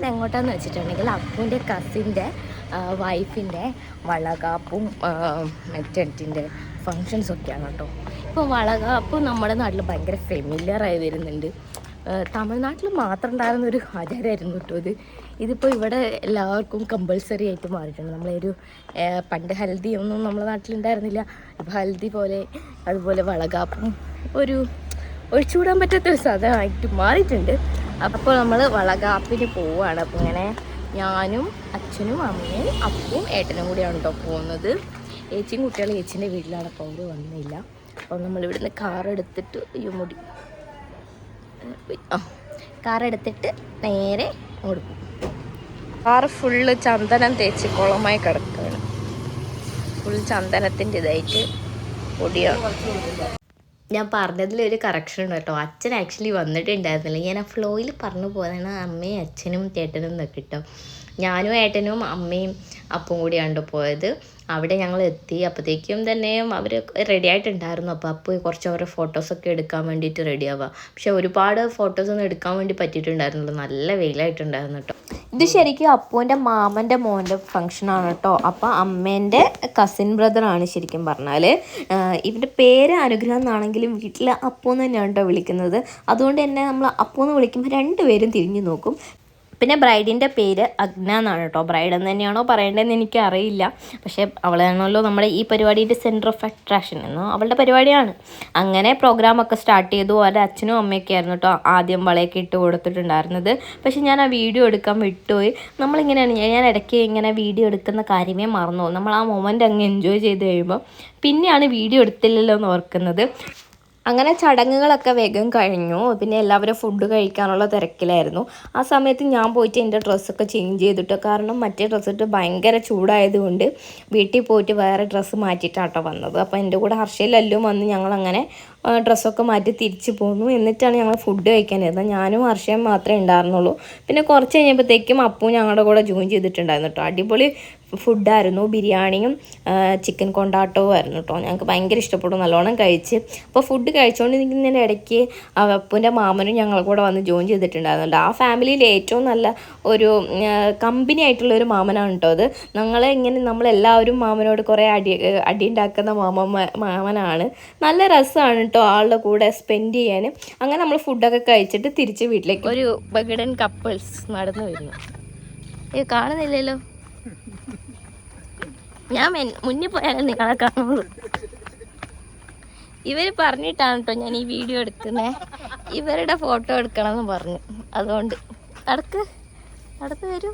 നമ്മളിന്ന് എങ്ങോട്ടാന്ന് വെച്ചിട്ടുണ്ടെങ്കിൽ അപ്പൂൻ്റെ കസിൻ്റെ വൈഫിൻ്റെ വളകാപ്പും മെറ്റൻറ്റിൻ്റെ ഫങ്ഷൻസൊക്കെയാണ് കേട്ടോ. ഇപ്പോൾ വളകാപ്പ് നമ്മുടെ നാട്ടിൽ ഭയങ്കര ഫെമിലിയറായി വരുന്നുണ്ട്. തമിഴ്നാട്ടിൽ മാത്രം ഉണ്ടായിരുന്നൊരു ആചാരമായിരുന്നു കേട്ടോ ഇതിപ്പോൾ ഇവിടെ എല്ലാവർക്കും കമ്പൾസറി ആയിട്ട് മാറിയിട്ടുണ്ട്. നമ്മളൊരു പണ്ട് ഹൽദി ഒന്നും നമ്മുടെ നാട്ടിലുണ്ടായിരുന്നില്ല. ഇപ്പോൾ ഹൽദി പോലെ അതുപോലെ വളകാപ്പും ഒരു ഒഴിച്ചുകൂടാൻ പറ്റാത്തൊരു സാധനമായിട്ട് മാറിയിട്ടുണ്ട്. അപ്പോൾ നമ്മൾ വളകാപ്പിന് പോവുകയാണ്. അപ്പോൾ ഇങ്ങനെ ഞാനും അച്ഛനും അമ്മയും അപ്പവും ഏട്ടനും കൂടിയാണ് കേട്ടോ പോകുന്നത്. ഏച്ചിയും കുട്ടികളും ഏച്ചിൻ്റെ വീട്ടിലാണ്. അപ്പോൾ അവർ വന്നില്ല. അപ്പോൾ നമ്മളിവിടുന്ന് കാറെടുത്തിട്ട് കാറെടുത്തിട്ട് നേരെ അങ്ങോട്ട് പോകും. കാറ് ഫുള്ള് ചന്ദനം തേച്ച് കുളമായി കിടക്കുകയാണ്. ഫുൾ ചന്ദനത്തിൻ്റെ ഇതായിട്ട് പൊടിയാണ്. ഞാൻ പറഞ്ഞതിലൊരു കറക്ഷൻ ഉണ്ട് കേട്ടോ. അച്ഛൻ ആക്ച്വലി വന്നിട്ടുണ്ടായിരുന്നില്ല. ഞാൻ ആ ഫ്ലോയിൽ പറഞ്ഞു പോയതാണ് അമ്മയും അച്ഛനും ചേട്ടനും എന്നൊക്കെ കേട്ടോ. ഞാനും ഏട്ടനും അമ്മയും അപ്പവും കൂടിയാണ് പോയത്. അവിടെ ഞങ്ങൾ എത്തി. അപ്പോഴത്തേക്കും തന്നെ അവർ റെഡി ആയിട്ടുണ്ടായിരുന്നു. അപ്പോൾ കുറച്ച് അവരുടെ ഫോട്ടോസൊക്കെ എടുക്കാൻ വേണ്ടിയിട്ട് റെഡി ആവുക. പക്ഷെ ഒരുപാട് ഫോട്ടോസൊന്നും എടുക്കാൻ വേണ്ടി പറ്റിയിട്ടുണ്ടായിരുന്നുള്ളൂ. നല്ല വെയിലായിട്ടുണ്ടായിരുന്നു കേട്ടോ. ഇത് ശരിക്കും അപ്പൂൻ്റെ മാമൻ്റെ മോൻ്റെ ഫംഗ്ഷനാണ് കേട്ടോ. അപ്പോൾ അമ്മേൻ്റെ കസിൻ ബ്രദറാണ് ശരിക്കും പറഞ്ഞാൽ. ഇവൻ്റെ പേര് അനുഗ്രഹം എന്നാണെങ്കിലും വീട്ടിൽ അപ്പൂ എന്ന് തന്നെയാണ് കേട്ടോ വിളിക്കുന്നത്. അതുകൊണ്ട് തന്നെ നമ്മൾ അപ്പൂ എന്ന് വിളിക്കുമ്പോൾ രണ്ടുപേരും തിരിഞ്ഞു നോക്കും. പിന്നെ ബ്രൈഡിൻ്റെ പേര് അഗ്ന എന്നാണ് കേട്ടോ. ബ്രൈഡ് എന്ന് തന്നെയാണോ പറയേണ്ടതെന്ന് എനിക്കറിയില്ല. പക്ഷേ അവളാണല്ലോ നമ്മുടെ ഈ പരിപാടിയുടെ സെൻറ്റർ ഓഫ് അട്രാക്ഷൻ എന്നോ അവളുടെ പരിപാടിയാണ്. അങ്ങനെ പ്രോഗ്രാമൊക്കെ സ്റ്റാർട്ട് ചെയ്തു. അവരുടെ അച്ഛനും അമ്മയൊക്കെ ആയിരുന്നു കേട്ടോ ആദ്യം വളയൊക്കെ ഇട്ട് കൊടുത്തിട്ടുണ്ടായിരുന്നത്. പക്ഷേ ഞാൻ ആ വീഡിയോ എടുക്കാൻ വിട്ടുപോയി. നമ്മളിങ്ങനെയാണ്, ഞാൻ ഇടയ്ക്ക് ഇങ്ങനെ വീഡിയോ എടുക്കുന്ന കാര്യമേ മറന്നു. നമ്മൾ ആ മൊമെൻ്റ് അങ്ങ് എൻജോയ് ചെയ്ത് കഴിയുമ്പോൾ പിന്നെയാണ് വീഡിയോ എടുത്തില്ലല്ലോ എന്ന് ഓർക്കുന്നത്. അങ്ങനെ ചടങ്ങുകളൊക്കെ വേഗം കഴിഞ്ഞു. പിന്നെ എല്ലാവരും ഫുഡ് കഴിക്കാനുള്ള തിരക്കിലായിരുന്നു. ആ സമയത്ത് ഞാൻ പോയിട്ട് എൻ്റെ ഡ്രസ്സൊക്കെ ചേഞ്ച് ചെയ്തിട്ട്, കാരണം മറ്റേ ഡ്രസ്സിട്ട് ഭയങ്കര ചൂടായതുകൊണ്ട് വീട്ടിൽ പോയിട്ട് വേറെ ഡ്രസ്സ് മാറ്റിയിട്ടാട്ടോ വന്നത്. അപ്പോൾ എൻ്റെ കൂടെ ഹർഷയിലെല്ലാം വന്ന് ഞങ്ങളങ്ങനെ ഡ്രസ്സൊക്കെ മാറ്റി തിരിച്ച് പോന്നു. എന്നിട്ടാണ് ഞങ്ങൾ ഫുഡ് കഴിക്കാനിരുന്നത്. ഞാനും ഹർഷയും മാത്രമേ ഉണ്ടായിരുന്നുള്ളൂ. പിന്നെ കുറച്ച് കഴിഞ്ഞപ്പോഴത്തേക്കും അപ്പു ഞങ്ങളുടെ കൂടെ ജോയിൻ ചെയ്തിട്ടുണ്ടായിരുന്നു കേട്ടോ. അടിപൊളി ഫുഡായിരുന്നു. ബിരിയാണിയും ചിക്കൻ കൊണ്ടാട്ടവും ആയിരുന്നു കേട്ടോ. ഞങ്ങൾക്ക് ഭയങ്കര ഇഷ്ടപ്പെട്ടു. നല്ലോണം കഴിച്ച്. അപ്പോൾ ഫുഡ് കഴിച്ചുകൊണ്ടിരിക്കുന്നതിൻ്റെ ഇടയ്ക്ക് അപ്പൂൻ്റെ മാമനും ഞങ്ങളെ കൂടെ വന്ന് ജോയിൻ ചെയ്തിട്ടുണ്ടായിരുന്നുണ്ട്. ആ ഫാമിലിയിൽ ഏറ്റവും നല്ല ഒരു കമ്പനി ആയിട്ടുള്ളൊരു മാമനാണ് കേട്ടോ അത്. നമ്മളെല്ലാവരും മാമനോട് കുറേ അടി ഉണ്ടാക്കുന്ന മാമനാണ്. നല്ല രസമാണ് കേട്ടോ ആളുടെ കൂടെ സ്പെൻഡ് ചെയ്യാൻ. അങ്ങനെ നമ്മൾ ഫുഡൊക്കെ കഴിച്ചിട്ട് തിരിച്ച് വീട്ടിലേക്ക് ഒരു ബഗഡൻ കപ്പിൾസ് നടന്നു വരുന്നു. കാണുന്നില്ലല്ലോ. ഞാൻ മുന്നിൽ പോയാലും നിങ്ങളെ കാണുള്ളൂ. ഇവർ പറഞ്ഞിട്ടാണ് കേട്ടോ ഞാൻ ഈ വീഡിയോ എടുക്കുന്നത്. ഇവരുടെ ഫോട്ടോ എടുക്കണമെന്ന് പറഞ്ഞു. അതുകൊണ്ട് നടക്ക് വരൂ.